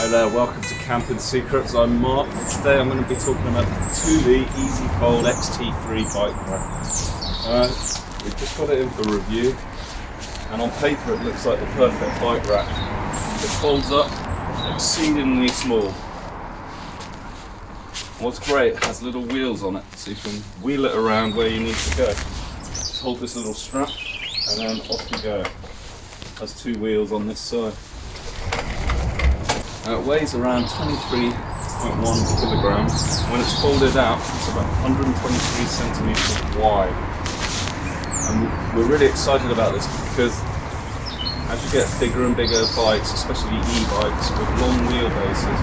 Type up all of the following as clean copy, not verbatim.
there, welcome to Camping Secrets. I'm Mark. Today I'm going to be talking about the Thule Easyfold XT bike rack. We've just got it in for review, and on paper it looks like the perfect bike rack. It folds up exceedingly small. What's great, it has little wheels on it, so you can wheel it around where you need to go. Just hold this little strap and then off you go. It has two wheels on this side. It weighs around 23.1 kilograms. When it's folded out, it's about 123 centimeters wide. And we're really excited about this because as you get bigger and bigger bikes, especially e-bikes with long wheelbases,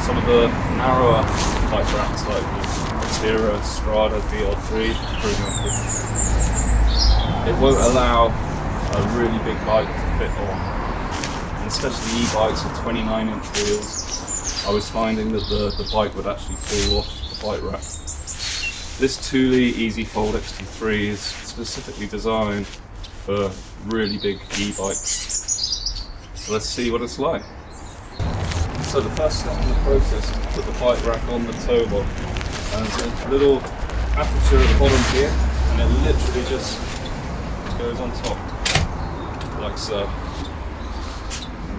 some of the narrower bike racks like the Tira, Strada, DL3, for example, it won't allow a really big bike to fit on. Especially e-bikes with 29-inch wheels, I was finding that the bike would actually fall off the bike rack. This Thule Easyfold XT is specifically designed for really big e-bikes. So let's see what it's like. So the first step in the process is to put the bike rack on the tow bar. And there's a little aperture at the bottom here, and it literally just goes on top, like so.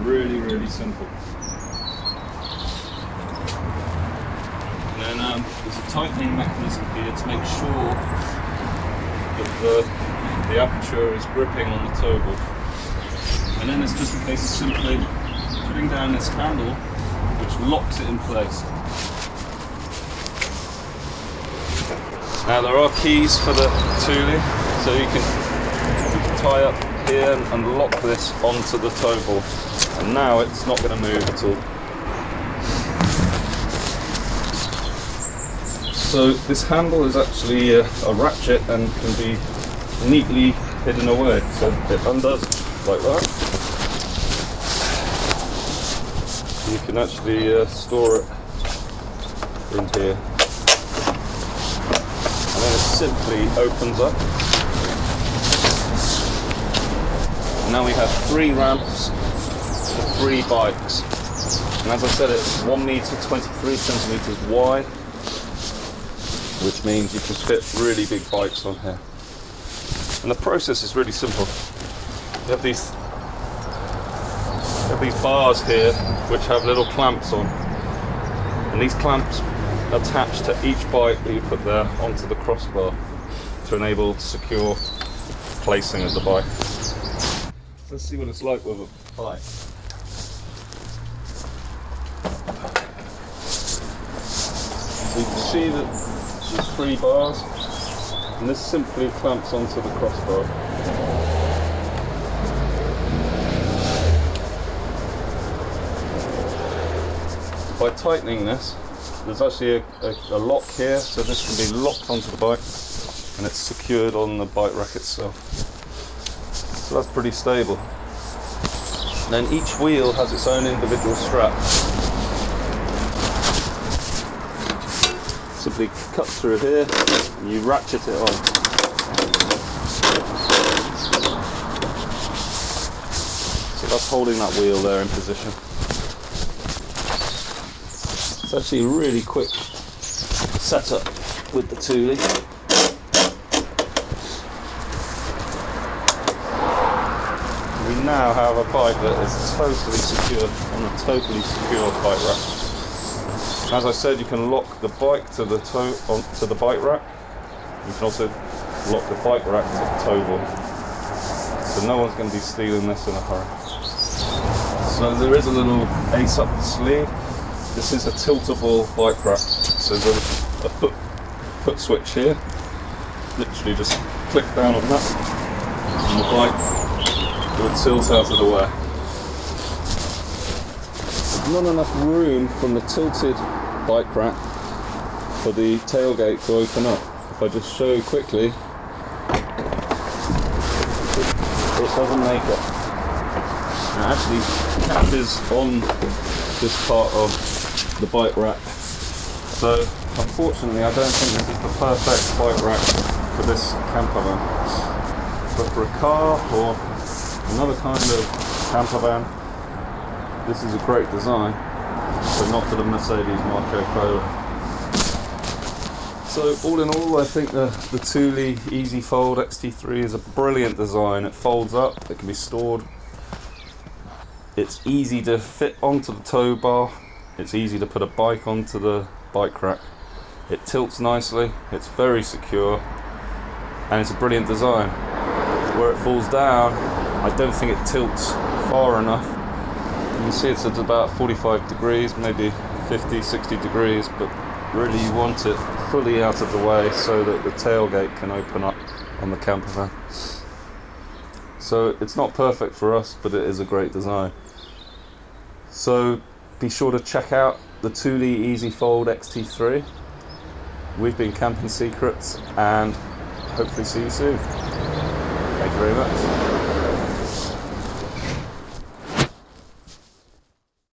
Really, really simple. And then there's a tightening mechanism here to make sure that the aperture is gripping on the tow bar. And then it's just a case of simply putting down this handle, which locks it in place. Now there are keys for the Thule, so you can tie up here and lock this onto the tow ball. And now it's not going to move at all. So this handle is actually a ratchet and can be neatly hidden away. So it undoes like that. You can actually store it in here. And then it simply opens up. And now we have 3 ramps for 3 bikes, and as I said, it's 1 meter 23 centimeters wide, which means you can fit really big bikes on here. And the process is really simple. You have these bars here which have little clamps on, and these clamps attach to each bike that you put there onto the crossbar to enable secure placing of the bike. Let's see what it's like with a bike. So you can see that these 3 bars, and this simply clamps onto the crossbar. By tightening this, there's actually a lock here, so this can be locked onto the bike, and it's secured on the bike rack itself. So that's pretty stable. And then each wheel has its own individual strap. Simply cut through here and you ratchet it on. So that's holding that wheel there in position. It's actually a really quick setup with the Thule. We now have a bike that is totally secure on a totally secure bike rack. As I said, you can lock the bike to the to the bike rack. You can also lock the bike rack to the tow ball. So no one's going to be stealing this in a hurry. So there is a little ace up the sleeve. This is a tiltable bike rack. So there's a foot switch here. Literally just click down on that, and the bike will tilt out of the way. There's not enough room from the tilted bike rack for the tailgate to open up. If I just show you quickly, it doesn't make it. Now actually, the cap is on this part of the bike rack. So unfortunately, I don't think this is the perfect bike rack for this camper van. But for a car or another kind of camper van, this is a great design, but not for the Mercedes Marco Polo. So all in all, I think the Thule Easyfold XT3 is a brilliant design. It folds up, it can be stored. It's easy to fit onto the tow bar. It's easy to put a bike onto the bike rack. It tilts nicely, it's very secure, and it's a brilliant design. Where it falls down, I don't think it tilts far enough. You can see it's at about 45 degrees, maybe 50, 60 degrees, but really you want it fully out of the way so that the tailgate can open up on the camper van. So it's not perfect for us, but it is a great design. So be sure to check out the Thule Easyfold XT3. We've been Camping Secrets, and hopefully see you soon. Thank you very much.